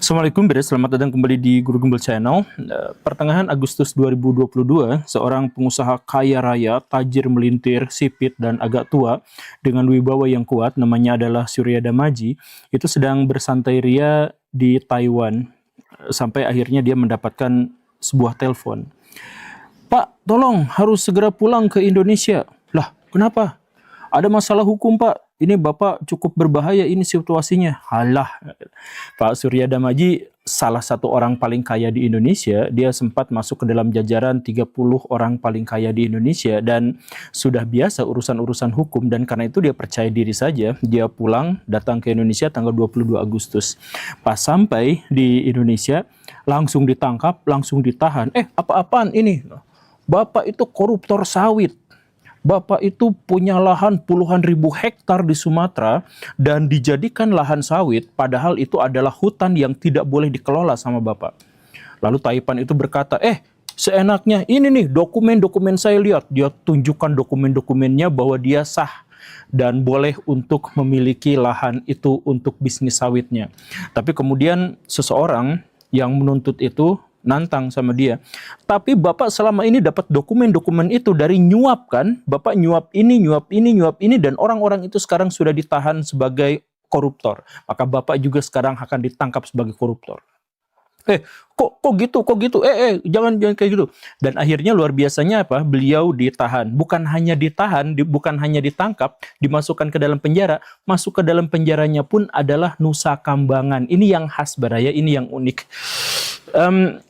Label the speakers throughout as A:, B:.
A: Assalamualaikum, selamat datang kembali di Guru Gembel Channel. Pertengahan Agustus 2022, seorang pengusaha kaya raya, tajir melintir, sipit, dan agak tua, dengan wibawa yang kuat, namanya adalah Surya Damaji, itu sedang bersantai ria di Taiwan, sampai akhirnya dia mendapatkan sebuah telepon. Pak, tolong harus segera pulang ke Indonesia. Lah, kenapa? Ada masalah hukum, Pak. Ini Bapak cukup berbahaya ini situasinya. Halah, Pak Surya Damaji salah satu orang paling kaya di Indonesia. Dia sempat masuk ke dalam jajaran 30 orang paling kaya di Indonesia dan sudah biasa urusan-urusan hukum, dan karena itu dia percaya diri saja. Dia pulang, datang ke Indonesia tanggal 22 Agustus. Pas sampai di Indonesia, langsung ditangkap, langsung ditahan. Apa-apaan ini? Bapak itu koruptor sawit. Bapak itu punya lahan puluhan ribu hektar di Sumatera dan dijadikan lahan sawit, padahal itu adalah hutan yang tidak boleh dikelola sama Bapak. Lalu Taipan itu berkata, seenaknya ini nih dokumen-dokumen saya lihat. Dia tunjukkan dokumen-dokumennya bahwa dia sah dan boleh untuk memiliki lahan itu untuk bisnis sawitnya. Tapi kemudian seseorang yang menuntut itu nantang sama dia. Tapi Bapak selama ini dapat dokumen-dokumen itu dari nyuap kan? Bapak nyuap ini, nyuap ini, nyuap ini, dan orang-orang itu sekarang sudah ditahan sebagai koruptor. Maka Bapak juga sekarang akan ditangkap sebagai koruptor. Kok gitu? Jangan kayak gitu. Dan akhirnya luar biasanya apa? Beliau ditahan. Bukan hanya ditahan, bukan hanya ditangkap, dimasukkan ke dalam penjara. Masuk ke dalam penjaranya pun adalah Nusa Kambangan. Ini yang khas Baraya, ini yang unik.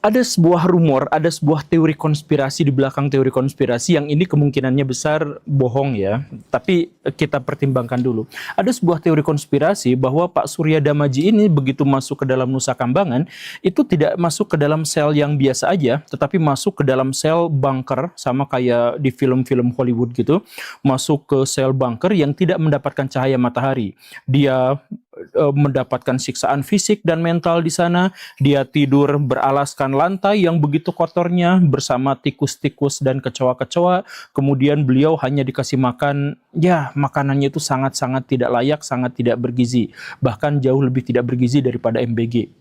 A: Ada sebuah rumor, ada sebuah teori konspirasi di belakang teori konspirasi yang ini kemungkinannya besar bohong ya, tapi kita pertimbangkan dulu. Ada sebuah teori konspirasi bahwa Pak Surya Damaji ini begitu masuk ke dalam Nusa Kambangan, itu tidak masuk ke dalam sel yang biasa aja, tetapi masuk ke dalam sel bunker, sama kayak di film-film Hollywood gitu, masuk ke sel bunker yang tidak mendapatkan cahaya matahari. Dia mendapatkan siksaan fisik dan mental di sana. Dia tidur beralaskan lantai yang begitu kotornya bersama tikus-tikus dan kecoa-kecoa. Kemudian beliau hanya dikasih makan, ya makanannya itu sangat-sangat tidak layak, sangat tidak bergizi. Bahkan jauh lebih tidak bergizi daripada MBG.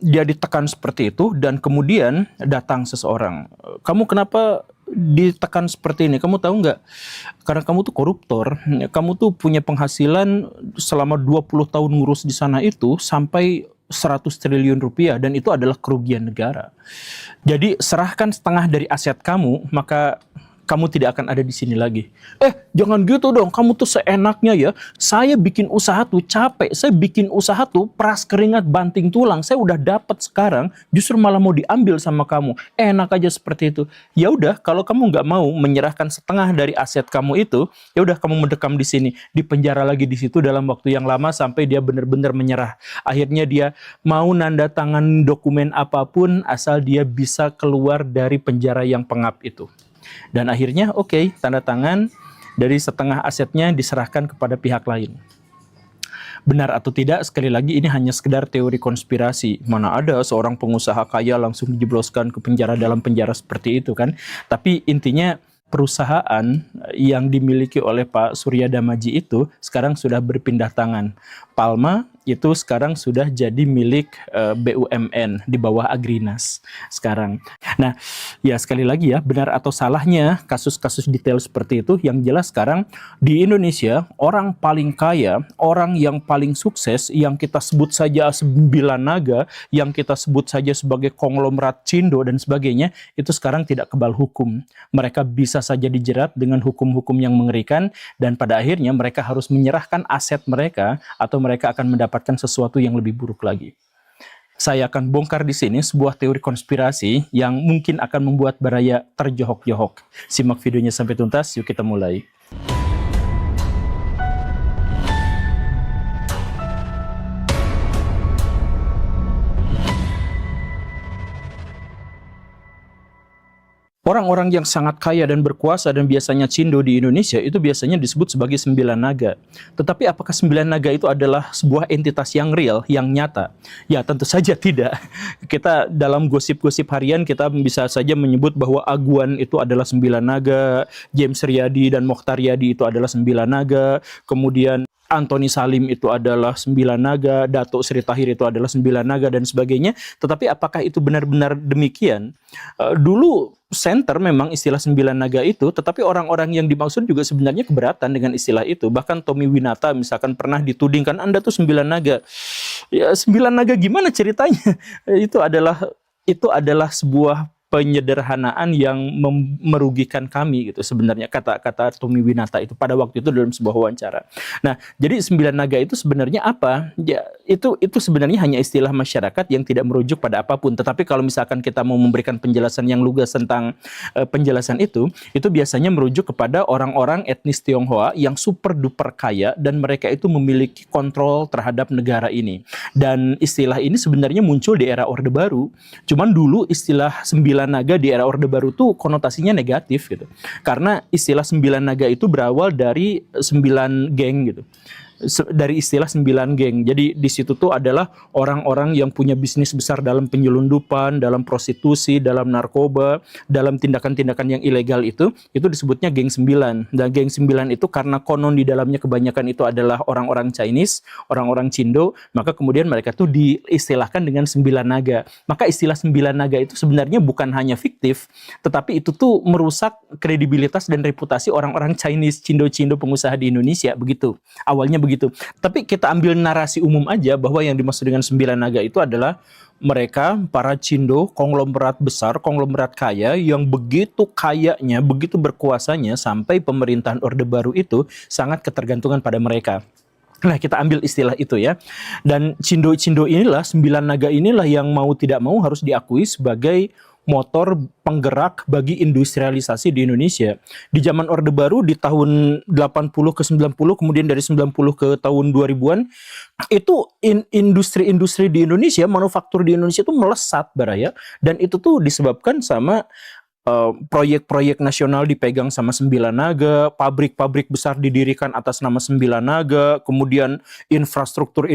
A: Dia ditekan seperti itu, dan kemudian datang seseorang. Kamu kenapa ditekan seperti ini? Kamu tahu nggak? Karena kamu tuh koruptor. Kamu tuh punya penghasilan selama 20 tahun ngurus di sana itu sampai 100 triliun rupiah, dan itu adalah kerugian negara. Jadi serahkan setengah dari aset kamu, maka kamu tidak akan ada di sini lagi. Jangan gitu dong, kamu tuh seenaknya ya. Saya bikin usaha tuh capek, saya bikin usaha tuh peras keringat banting tulang, saya udah dapat sekarang, justru malah mau diambil sama kamu. Enak aja seperti itu. Ya udah, kalau kamu nggak mau menyerahkan setengah dari aset kamu itu, ya udah kamu mendekam di sini, di penjara lagi di situ dalam waktu yang lama sampai dia benar-benar menyerah. Akhirnya dia mau nanda tangan dokumen apapun asal dia bisa keluar dari penjara yang pengap itu. Dan akhirnya tanda tangan, dari setengah asetnya diserahkan kepada pihak lain. Benar atau tidak, sekali lagi ini hanya sekedar teori konspirasi. Mana ada seorang pengusaha kaya langsung dijebloskan ke penjara dalam penjara seperti itu kan. Tapi intinya perusahaan yang dimiliki oleh Pak Surya Damaji itu sekarang sudah berpindah tangan. Palma itu sekarang sudah jadi milik BUMN di bawah Agrinas sekarang. Nah, ya sekali lagi ya, benar atau salahnya kasus-kasus detail seperti itu, yang jelas sekarang di Indonesia orang paling kaya, orang yang paling sukses, yang kita sebut saja 9 naga, yang kita sebut saja sebagai konglomerat Cindo dan sebagainya, itu sekarang tidak kebal hukum. Mereka bisa saja dijerat dengan hukum-hukum yang mengerikan, dan pada akhirnya mereka harus menyerahkan aset mereka atau mereka akan mendapatkan sesuatu yang lebih buruk lagi. Saya akan bongkar di sini sebuah teori konspirasi yang mungkin akan membuat Baraya terjohok-johok. Simak videonya sampai tuntas, yuk kita mulai. Orang-orang yang sangat kaya dan berkuasa dan biasanya cindo di Indonesia itu biasanya disebut sebagai 9 naga. Tetapi apakah 9 naga itu adalah sebuah entitas yang real, yang nyata? Ya tentu saja tidak. Kita dalam gosip-gosip harian kita bisa saja menyebut bahwa Aguan itu adalah 9 naga, James Riyadi dan Mokhtar Riyadi itu adalah 9 naga, kemudian Antoni Salim itu adalah 9 naga, Datuk Seri Tahir itu adalah 9 naga dan sebagainya. Tetapi apakah itu benar-benar demikian? Dulu center memang istilah 9 naga itu, tetapi orang-orang yang dimaksud juga sebenarnya keberatan dengan istilah itu. Bahkan Tommy Winata misalkan pernah ditudingkan, Anda tuh 9 naga. Ya 9 naga gimana ceritanya? Itu adalah sebuah penyederhanaan yang merugikan kami gitu sebenarnya, kata Tommy Winata itu pada waktu itu dalam sebuah wawancara. Nah, jadi 9 naga itu sebenarnya apa? Ya, itu sebenarnya hanya istilah masyarakat yang tidak merujuk pada apapun. Tetapi kalau misalkan kita mau memberikan penjelasan yang lugas tentang penjelasan itu biasanya merujuk kepada orang-orang etnis Tionghoa yang super duper kaya dan mereka itu memiliki kontrol terhadap negara ini. Dan istilah ini sebenarnya muncul di era Orde Baru. Cuman dulu istilah 9 naga di era Orde Baru tuh konotasinya negatif gitu. Karena istilah 9 naga itu berawal dari 9 geng gitu. Dari istilah 9 geng. Jadi di situ tuh adalah orang-orang yang punya bisnis besar dalam penyelundupan, dalam prostitusi, dalam narkoba, dalam tindakan-tindakan yang ilegal itu disebutnya geng 9. Dan geng 9 itu karena konon di dalamnya kebanyakan itu adalah orang-orang Chinese, orang-orang Cindo, maka kemudian mereka tuh diistilahkan dengan 9 naga. Maka istilah 9 naga itu sebenarnya bukan hanya fiktif, tetapi itu tuh merusak kredibilitas dan reputasi orang-orang Chinese, Cindo-Cindo pengusaha di Indonesia, begitu. Awalnya begitu. Tapi kita ambil narasi umum aja bahwa yang dimaksud dengan 9 naga itu adalah mereka, para Cindo, konglomerat besar, konglomerat kaya yang begitu kayanya, begitu berkuasanya sampai pemerintahan Orde Baru itu sangat ketergantungan pada mereka. Nah, kita ambil istilah itu ya. Dan Cindo-Cindo inilah, 9 naga inilah yang mau tidak mau harus diakui sebagai motor penggerak bagi industrialisasi di Indonesia. Di zaman Orde Baru di tahun 80 ke 90, kemudian dari 90 ke tahun 2000-an, itu industri-industri di Indonesia, manufaktur di Indonesia itu melesat Baraya, dan itu tuh disebabkan sama proyek-proyek nasional dipegang sama 9 naga, pabrik-pabrik besar didirikan atas nama 9 naga, kemudian infrastruktur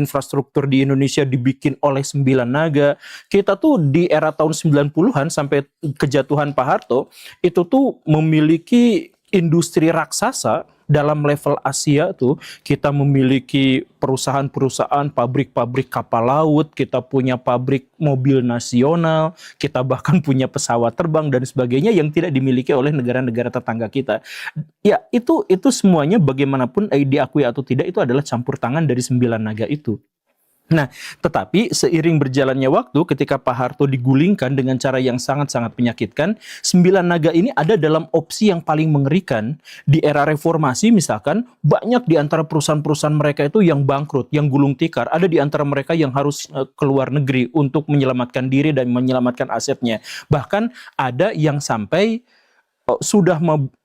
A: di Indonesia dibikin oleh 9 naga. Kita tuh di era tahun 90-an sampai kejatuhan Pak Harto, itu tuh memiliki industri raksasa. Dalam level Asia tuh kita memiliki perusahaan-perusahaan, pabrik-pabrik kapal laut, kita punya pabrik mobil nasional, kita bahkan punya pesawat terbang dan sebagainya yang tidak dimiliki oleh negara-negara tetangga kita. Ya, itu semuanya bagaimanapun diakui atau tidak itu adalah campur tangan dari 9 naga itu. Nah, tetapi seiring berjalannya waktu ketika Pak Harto digulingkan dengan cara yang sangat-sangat menyakitkan, 9 naga ini ada dalam opsi yang paling mengerikan. Di era reformasi misalkan, banyak di antara perusahaan-perusahaan mereka itu yang bangkrut, yang gulung tikar. Ada di antara mereka yang harus keluar negeri untuk menyelamatkan diri dan menyelamatkan asetnya. Bahkan ada yang sampai sudah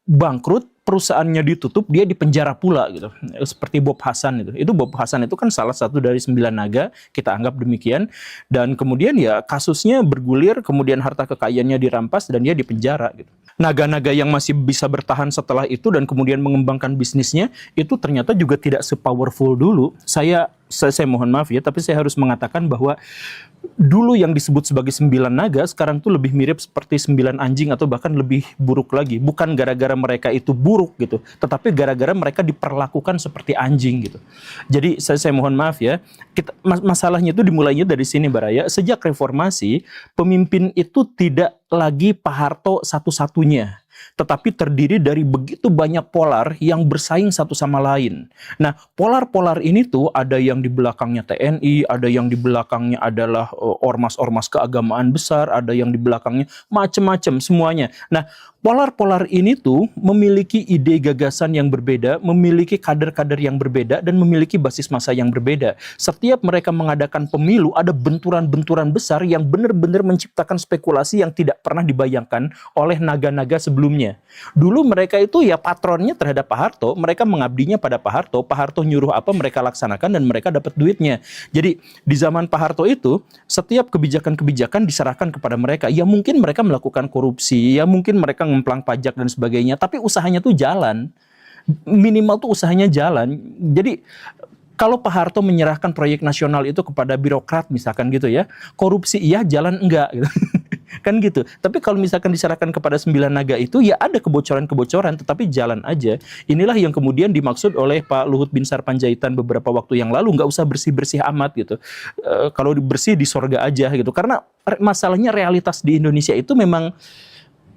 A: bangkrut, perusahaannya ditutup, dia dipenjara pula gitu. Seperti Bob Hasan itu. Itu Bob Hasan itu kan salah satu dari 9 naga, kita anggap demikian. Dan kemudian ya kasusnya bergulir, kemudian harta kekayaannya dirampas dan dia dipenjara gitu. Naga-naga yang masih bisa bertahan setelah itu dan kemudian mengembangkan bisnisnya itu ternyata juga tidak sepowerful dulu. Saya mohon maaf ya, tapi saya harus mengatakan bahwa dulu yang disebut sebagai 9 naga sekarang tuh lebih mirip seperti 9 anjing atau bahkan lebih buruk lagi. Bukan gara-gara mereka itu buruk gitu, tetapi gara-gara mereka diperlakukan seperti anjing gitu. Jadi saya mohon maaf ya, masalahnya itu dimulainya dari sini Baraya. Sejak reformasi, pemimpin itu tidak lagi Pak Harto satu-satunya, tetapi terdiri dari begitu banyak polar yang bersaing satu sama lain. Nah, polar-polar ini tuh ada yang di belakangnya TNI, ada yang di belakangnya adalah ormas-ormas keagamaan besar, ada yang di belakangnya macam-macam semuanya. Nah, polar-polar ini tuh memiliki ide gagasan yang berbeda, memiliki kader-kader yang berbeda, dan memiliki basis massa yang berbeda. Setiap mereka mengadakan pemilu, ada benturan-benturan besar yang benar-benar menciptakan spekulasi yang tidak pernah dibayangkan oleh naga-naga sebelumnya. Dulu mereka itu ya patronnya terhadap Pak Harto, mereka mengabdinya pada Pak Harto nyuruh apa mereka laksanakan dan mereka dapat duitnya. Jadi di zaman Pak Harto itu, setiap kebijakan-kebijakan diserahkan kepada mereka. Ya mungkin mereka melakukan korupsi, ya mungkin mereka ngemplang pajak dan sebagainya, tapi usahanya tuh jalan. Minimal tuh usahanya jalan. Jadi kalau Pak Harto menyerahkan proyek nasional itu kepada birokrat misalkan gitu ya, korupsi iya, jalan enggak gitu. Kan gitu. Tapi kalau misalkan diserahkan kepada 9 naga itu, ya ada kebocoran-kebocoran, tetapi jalan aja. Inilah yang kemudian dimaksud oleh Pak Luhut Binsar Panjaitan beberapa waktu yang lalu, nggak usah bersih-bersih amat gitu. Kalau bersih di sorga aja gitu. Karena masalahnya realitas di Indonesia itu memang,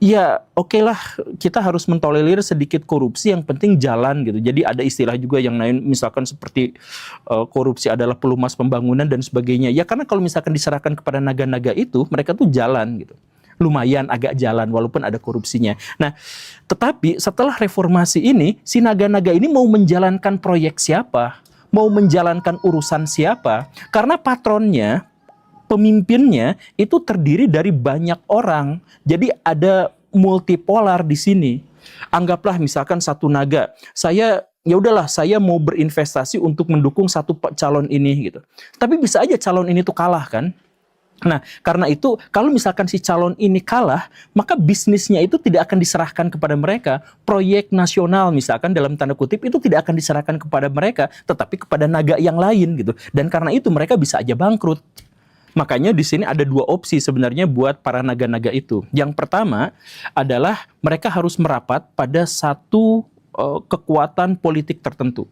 A: ya oke lah, kita harus mentolerir sedikit korupsi, yang penting jalan gitu. Jadi ada istilah juga yang lain, misalkan seperti korupsi adalah pelumas pembangunan dan sebagainya. Ya karena kalau misalkan diserahkan kepada naga-naga itu, mereka tuh jalan gitu. Lumayan agak jalan walaupun ada korupsinya. Nah, tetapi setelah reformasi ini, si naga-naga ini mau menjalankan proyek siapa? Mau menjalankan urusan siapa? Karena patronnya, pemimpinnya itu terdiri dari banyak orang. Jadi ada multipolar di sini. Anggaplah misalkan satu naga, ya udahlah, saya mau berinvestasi untuk mendukung satu calon ini gitu. Tapi bisa aja calon ini tuh kalah kan? Nah, karena itu kalau misalkan si calon ini kalah, maka bisnisnya itu tidak akan diserahkan kepada mereka. Proyek nasional misalkan dalam tanda kutip itu tidak akan diserahkan kepada mereka, tetapi kepada naga yang lain gitu. Dan karena itu mereka bisa aja bangkrut. Makanya di sini ada dua opsi sebenarnya buat para naga-naga itu. Yang pertama adalah mereka harus merapat pada satu kekuatan politik tertentu.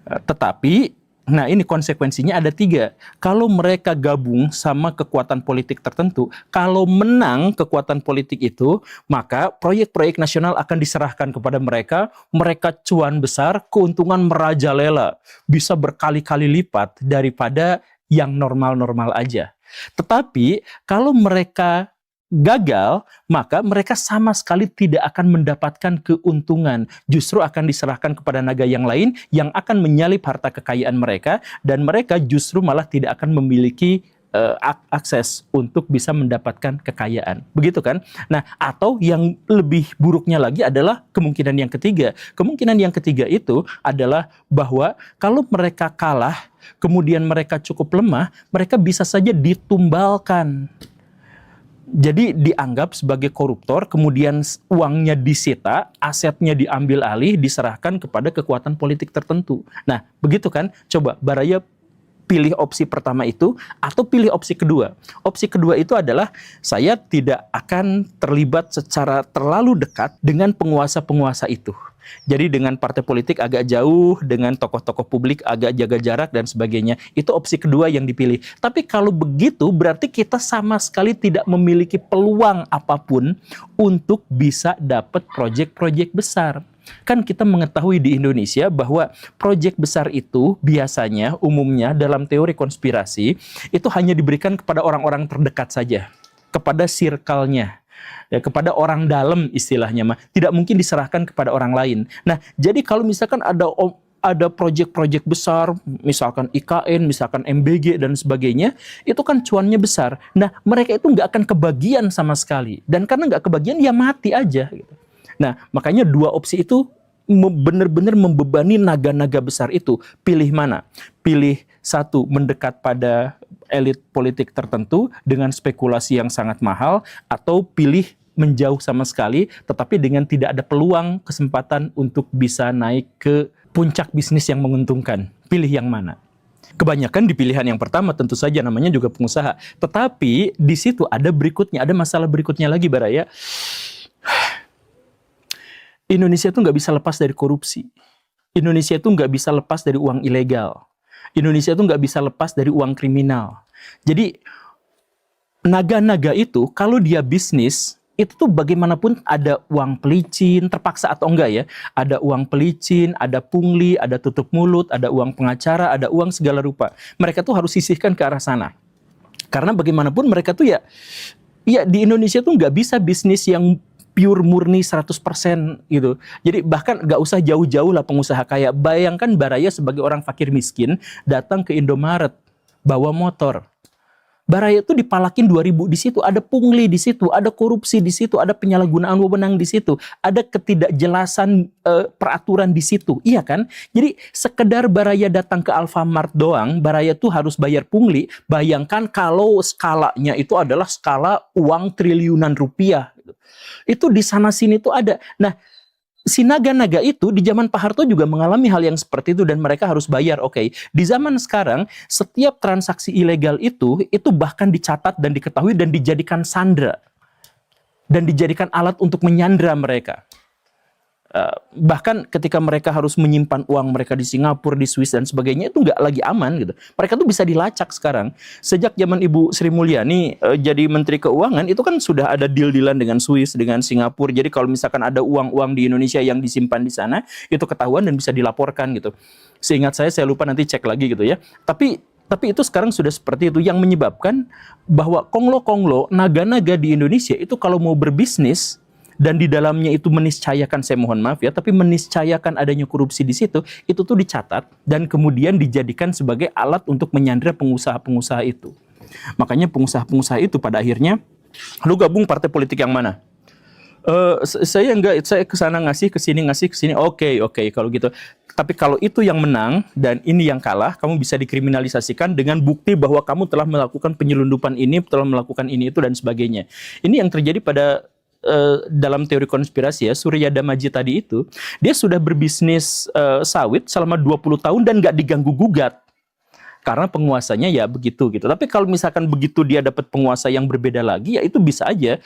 A: Tetapi, nah ini konsekuensinya ada 3. Kalau mereka gabung sama kekuatan politik tertentu, kalau menang kekuatan politik itu, maka proyek-proyek nasional akan diserahkan kepada mereka, mereka cuan besar, keuntungan merajalela, bisa berkali-kali lipat daripada yang normal-normal aja. Tetapi kalau mereka gagal, maka mereka sama sekali tidak akan mendapatkan keuntungan. Justru akan diserahkan kepada naga yang lain yang akan menyalip harta kekayaan mereka, dan mereka justru malah tidak akan memiliki akses untuk bisa mendapatkan kekayaan. Begitu kan? Nah, atau yang lebih buruknya lagi adalah kemungkinan yang ketiga. Kemungkinan yang ketiga itu adalah bahwa kalau mereka kalah, kemudian mereka cukup lemah, mereka bisa saja ditumbalkan. Jadi dianggap sebagai koruptor, kemudian uangnya disita, asetnya diambil alih, diserahkan kepada kekuatan politik tertentu. Nah, begitu kan? Coba Baraya pilih opsi pertama itu atau pilih opsi kedua. Opsi kedua itu adalah saya tidak akan terlibat secara terlalu dekat dengan penguasa-penguasa itu. Jadi dengan partai politik agak jauh, dengan tokoh-tokoh publik agak jaga jarak dan sebagainya. Itu opsi kedua yang dipilih. Tapi kalau begitu berarti kita sama sekali tidak memiliki peluang apapun untuk bisa dapat proyek-proyek besar. Kan kita mengetahui di Indonesia bahwa proyek besar itu biasanya, umumnya dalam teori konspirasi, itu hanya diberikan kepada orang-orang terdekat saja, kepada circle-nya, ya, kepada orang dalam istilahnya mah, tidak mungkin diserahkan kepada orang lain. Nah, jadi kalau misalkan ada proyek-proyek besar, misalkan IKN, misalkan MBG dan sebagainya, itu kan cuannya besar. Nah, mereka itu nggak akan kebagian sama sekali, dan karena nggak kebagian, ya mati aja gitu. Nah, makanya dua opsi itu benar-benar membebani naga-naga besar itu. Pilih mana? Pilih satu, mendekat pada elit politik tertentu dengan spekulasi yang sangat mahal, atau pilih menjauh sama sekali, tetapi dengan tidak ada peluang kesempatan untuk bisa naik ke puncak bisnis yang menguntungkan. Pilih yang mana? Kebanyakan di pilihan yang pertama, tentu saja namanya juga pengusaha. Tetapi di situ ada berikutnya, ada masalah berikutnya lagi, Baraya. Indonesia itu nggak bisa lepas dari korupsi. Indonesia itu nggak bisa lepas dari uang ilegal. Indonesia itu nggak bisa lepas dari uang kriminal. Jadi naga-naga itu kalau dia bisnis, itu tuh bagaimanapun ada uang pelicin, terpaksa atau enggak ya. Ada uang pelicin, ada pungli, ada tutup mulut, ada uang pengacara, ada uang segala rupa. Mereka tuh harus sisihkan ke arah sana. Karena bagaimanapun mereka tuh ya di Indonesia tuh nggak bisa bisnis yang pure murni 100% gitu. Jadi bahkan nggak usah jauh-jauh lah pengusaha kaya. Bayangkan Baraya sebagai orang fakir miskin datang ke Indomaret bawa motor. Baraya itu dipalakin 2.000 di situ, ada pungli di situ, ada korupsi di situ, ada penyalahgunaan wewenang di situ, ada ketidakjelasan peraturan di situ, iya kan? Jadi sekedar Baraya datang ke Alfamart doang, Baraya tuh harus bayar pungli. Bayangkan kalau skalanya itu adalah skala uang triliunan rupiah. Itu di sana sini tuh ada. Nah, si naga-naga itu di zaman Pak Harto juga mengalami hal yang seperti itu dan mereka harus bayar. Oke. Di zaman sekarang setiap transaksi ilegal itu bahkan dicatat dan diketahui dan dijadikan sandra dan dijadikan alat untuk menyandra mereka. Bahkan ketika mereka harus menyimpan uang mereka di Singapura, di Swiss dan sebagainya, itu nggak lagi aman gitu. Mereka tuh bisa dilacak sekarang. Sejak zaman Ibu Sri Mulyani jadi Menteri Keuangan, itu kan sudah ada deal-dealan dengan Swiss, dengan Singapura. Jadi kalau misalkan ada uang-uang di Indonesia yang disimpan di sana, itu ketahuan dan bisa dilaporkan gitu. Seingat saya lupa, nanti cek lagi gitu ya. Tapi itu sekarang sudah seperti itu, yang menyebabkan bahwa konglo-konglo, naga-naga di Indonesia itu kalau mau berbisnis, dan di dalamnya itu meniscayakan, saya mohon maaf ya, tapi meniscayakan adanya korupsi di situ, itu tuh dicatat dan kemudian dijadikan sebagai alat untuk menyandra pengusaha-pengusaha itu. Makanya pengusaha-pengusaha itu pada akhirnya, lu gabung partai politik yang mana? Saya enggak, saya kesana ngasih, kesini ngasih, kesini. Oke, kalau gitu. Tapi kalau itu yang menang dan ini yang kalah, kamu bisa dikriminalisasikan dengan bukti bahwa kamu telah melakukan penyelundupan ini, telah melakukan ini itu dan sebagainya. Ini yang terjadi pada dalam teori konspirasi ya, Surya Damaji tadi itu, dia sudah berbisnis sawit selama 20 tahun dan nggak diganggu-gugat. Karena penguasanya ya begitu gitu. Tapi kalau misalkan begitu dia dapat penguasa yang berbeda lagi, ya itu bisa aja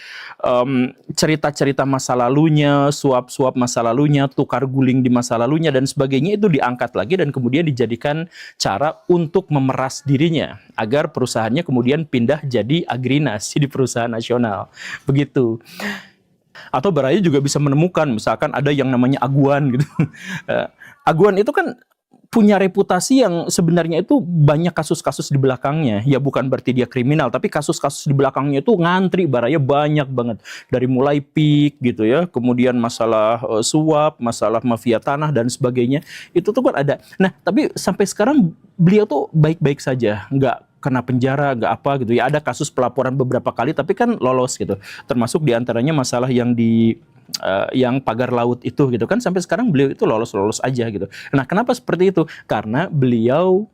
A: cerita-cerita masa lalunya, suap-suap masa lalunya, tukar guling di masa lalunya dan sebagainya itu diangkat lagi dan kemudian dijadikan cara untuk memeras dirinya agar perusahaannya kemudian pindah jadi agrinasi di perusahaan nasional. Begitu. Atau Baraya juga bisa menemukan misalkan ada yang namanya aguan gitu. Aguan itu kan punya reputasi yang sebenarnya itu banyak kasus-kasus di belakangnya. Ya bukan berarti dia kriminal, tapi kasus-kasus di belakangnya itu ngantri Baraya banyak banget. Dari mulai PIK gitu ya, kemudian masalah suap, masalah mafia tanah dan sebagainya. Itu tuh kan ada. Nah, tapi sampai sekarang beliau tuh baik-baik saja, nggak kena penjara, nggak apa gitu ya. Ada kasus pelaporan beberapa kali, tapi kan lolos gitu. Termasuk diantaranya masalah yang yang pagar laut itu gitu kan, sampai sekarang beliau itu lolos-lolos aja gitu. Nah, kenapa seperti itu? Karena beliau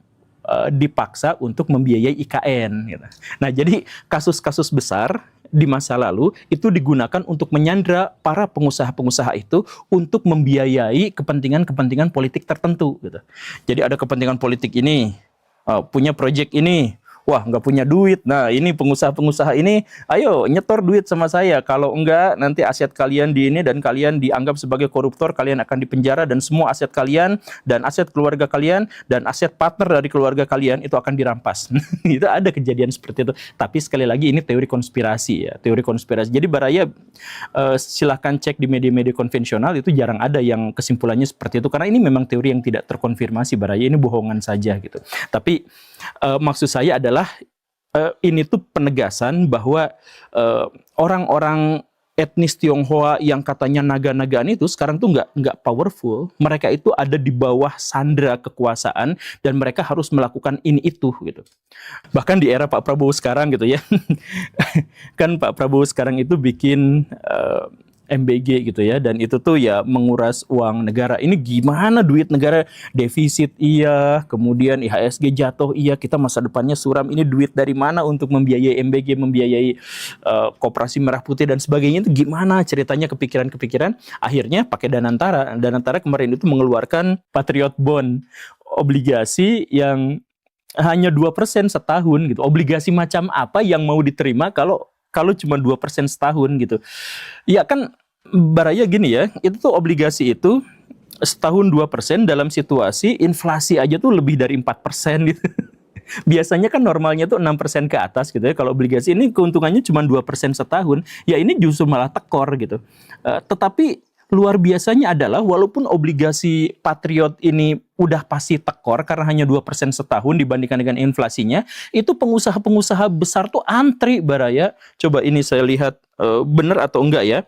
A: dipaksa untuk membiayai IKN gitu. Nah, jadi kasus-kasus besar di masa lalu itu digunakan untuk menyandra para pengusaha-pengusaha itu untuk membiayai kepentingan-kepentingan politik tertentu gitu. Jadi ada kepentingan politik ini, punya proyek ini, wah nggak punya duit, nah ini pengusaha-pengusaha ini, ayo nyetor duit sama saya, kalau enggak nanti aset kalian di ini dan kalian dianggap sebagai koruptor, kalian akan dipenjara dan semua aset kalian dan aset keluarga kalian dan aset partner dari keluarga kalian itu akan dirampas. Itu ada kejadian seperti itu, tapi sekali lagi ini teori konspirasi ya, teori konspirasi. Jadi Baraya silahkan cek di media-media konvensional, itu jarang ada yang kesimpulannya seperti itu, karena ini memang teori yang tidak terkonfirmasi Baraya, ini bohongan saja gitu. Tapi maksud saya adalah ini tuh penegasan bahwa orang-orang etnis Tionghoa yang katanya naga-nagaan itu sekarang tuh nggak powerful. Mereka itu ada di bawah sandera kekuasaan dan mereka harus melakukan ini itu gitu. Bahkan di era Pak Prabowo sekarang gitu ya, kan Pak Prabowo sekarang itu bikin MBG gitu ya, dan itu tuh ya menguras uang negara. Ini gimana duit negara defisit iya, kemudian IHSG jatuh iya, kita masa depannya suram, ini duit dari mana untuk membiayai MBG, membiayai Koperasi Merah Putih dan sebagainya, itu gimana ceritanya, kepikiran-kepikiran. Akhirnya pakai Danantara. Danantara kemarin itu mengeluarkan Patriot Bond, obligasi yang hanya 2% setahun gitu. Obligasi macam apa yang mau diterima kalau cuma 2% setahun gitu. Ya kan Baraya gini ya, itu tuh obligasi itu setahun 2% dalam situasi inflasi aja tuh lebih dari 4% gitu. Biasanya kan normalnya tuh 6% ke atas gitu ya. Kalau obligasi ini keuntungannya cuma 2% setahun, ya ini justru malah tekor gitu. Tetapi luar biasanya adalah walaupun obligasi Patriot ini udah pasti tekor karena hanya 2% setahun dibandingkan dengan inflasinya, itu pengusaha-pengusaha besar tuh antri Baraya. Coba ini saya lihat benar atau enggak ya.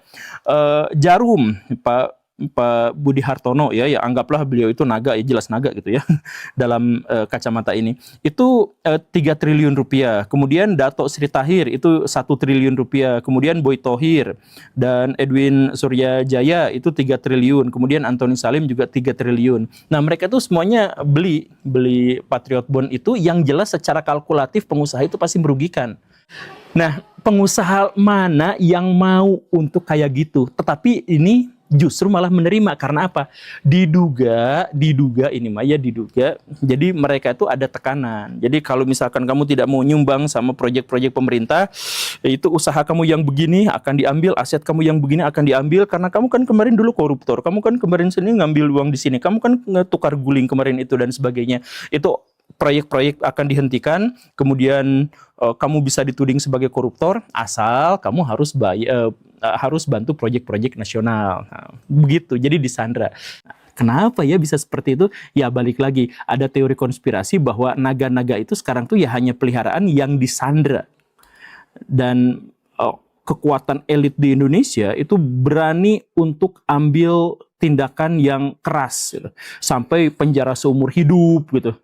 A: Jarum, Pak Budi Hartono ya, ya anggaplah beliau itu naga, ya jelas naga gitu ya dalam kacamata ini. Itu 3 triliun rupiah. Kemudian Dato Sri Tahir itu 1 triliun rupiah. Kemudian Boy Thohir dan Edwin Suryajaya itu 3 triliun. Kemudian Antoni Salim juga 3 triliun. Nah, mereka itu semuanya beli Patriot Bond itu, yang jelas secara kalkulatif pengusaha itu pasti merugikan. Nah, pengusaha mana yang mau untuk kayak gitu? Tetapi ini justru malah menerima. Karena apa? Diduga ini Maya diduga. Jadi mereka itu ada tekanan. Jadi kalau misalkan kamu tidak mau nyumbang sama proyek-proyek pemerintah, itu usaha kamu yang begini akan diambil, aset kamu yang begini akan diambil, karena kamu kan kemarin dulu koruptor, kamu kan kemarin sini ngambil uang di sini, kamu kan tukar guling kemarin itu dan sebagainya. Itu proyek-proyek akan dihentikan, kemudian kamu bisa dituding sebagai koruptor asal kamu harus harus bantu proyek-proyek nasional. Nah, begitu, jadi disandra. Kenapa ya bisa seperti itu? Ya balik lagi, ada teori konspirasi bahwa naga-naga itu sekarang tuh ya hanya peliharaan yang disandra. Dan kekuatan elit di Indonesia itu berani untuk ambil tindakan yang keras gitu. Sampai penjara seumur hidup gitu.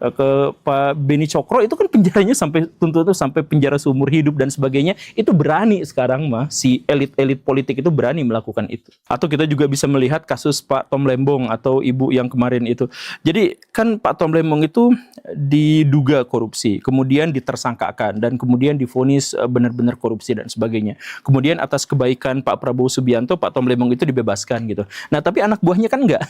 A: Ke Pak Beni Cokro itu kan penjaranya sampai tuntutan sampai penjara seumur hidup dan sebagainya. Itu berani sekarang mah si elit-elit politik itu berani melakukan itu. Atau kita juga bisa melihat kasus Pak Tom Lembong atau ibu yang kemarin itu. Jadi kan Pak Tom Lembong itu diduga korupsi, kemudian ditersangkakan dan kemudian divonis benar-benar korupsi dan sebagainya. Kemudian atas kebaikan Pak Prabowo Subianto, Pak Tom Lembong itu dibebaskan gitu. Nah, tapi anak buahnya kan enggak.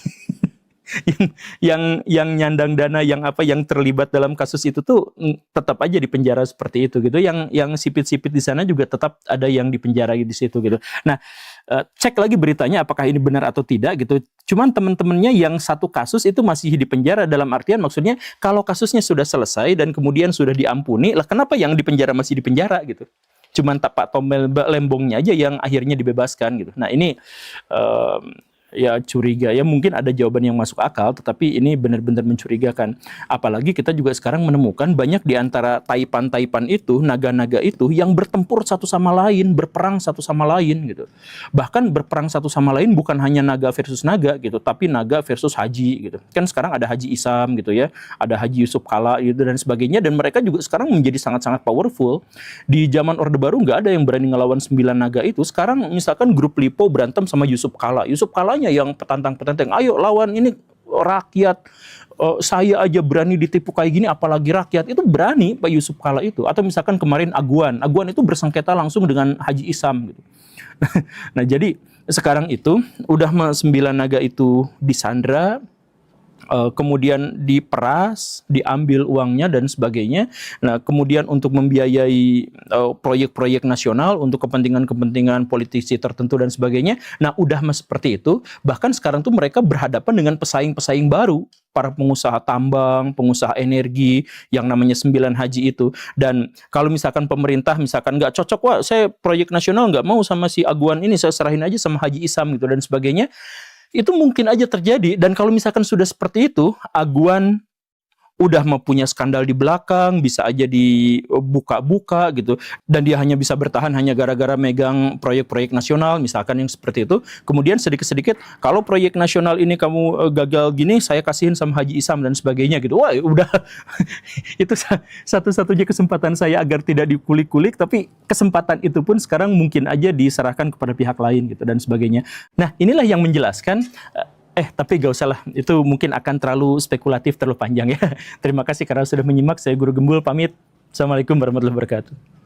A: yang nyandang dana yang terlibat dalam kasus itu tuh tetap aja di penjara seperti itu gitu. Yang sipit-sipit di sana juga tetap ada yang dipenjara di situ gitu. Nah, cek lagi beritanya apakah ini benar atau tidak gitu. Cuman teman-temannya yang satu kasus itu masih di penjara, dalam artian maksudnya kalau kasusnya sudah selesai dan kemudian sudah diampuni, lah kenapa yang di penjara masih di penjara gitu. Cuman Pak Tom Lembongnya aja yang akhirnya dibebaskan gitu. Nah, ini ya curiga ya, mungkin ada jawaban yang masuk akal, tetapi ini benar-benar mencurigakan. Apalagi kita juga sekarang menemukan banyak di antara taipan-taipan itu, naga-naga itu yang bertempur satu sama lain, berperang satu sama lain gitu. Bahkan berperang satu sama lain bukan hanya naga versus naga gitu, tapi naga versus haji gitu. Kan sekarang ada Haji Isam gitu ya, ada Haji Yusuf Kala gitu dan sebagainya, dan mereka juga sekarang menjadi sangat-sangat powerful. Di zaman Orde Baru nggak ada yang berani ngelawan 9 naga itu. Sekarang misalkan grup Lipo berantem sama Yusuf Kala. Yusuf Kala yang petantang-petantang, ayo lawan ini rakyat, saya aja berani ditipu kayak gini, apalagi rakyat. Itu berani Pak Yusuf Kala itu. Atau misalkan kemarin Aguan itu bersengketa langsung dengan Haji Isam gitu. Nah, jadi sekarang itu udah 9 naga itu disandra, kemudian diperas, diambil uangnya dan sebagainya. Nah, kemudian untuk membiayai proyek-proyek nasional untuk kepentingan-kepentingan politisi tertentu dan sebagainya. Nah, udah seperti itu. Bahkan sekarang tuh mereka berhadapan dengan pesaing-pesaing baru, para pengusaha tambang, pengusaha energi, yang namanya 9 haji itu. Dan kalau misalkan pemerintah misalkan nggak cocok, wah saya proyek nasional nggak mau sama si Aguan ini, saya serahin aja sama Haji Isam gitu dan sebagainya. Itu mungkin aja terjadi. Dan kalau misalkan sudah seperti itu, Aguan udah mempunyai skandal di belakang, bisa aja dibuka-buka gitu, dan dia hanya bisa bertahan hanya gara-gara megang proyek-proyek nasional, misalkan yang seperti itu. Kemudian sedikit-sedikit, kalau proyek nasional ini kamu gagal gini, saya kasihin sama Haji Isam dan sebagainya gitu. Wah, udah itu satu-satunya kesempatan saya agar tidak dikulik-kulik, tapi kesempatan itu pun sekarang mungkin aja diserahkan kepada pihak lain gitu dan sebagainya. Nah, inilah yang menjelaskan. Tapi gak usah lah, itu mungkin akan terlalu spekulatif, terlalu panjang ya. Terima kasih karena sudah menyimak. Saya Guru Gembul pamit. Assalamualaikum warahmatullahi wabarakatuh.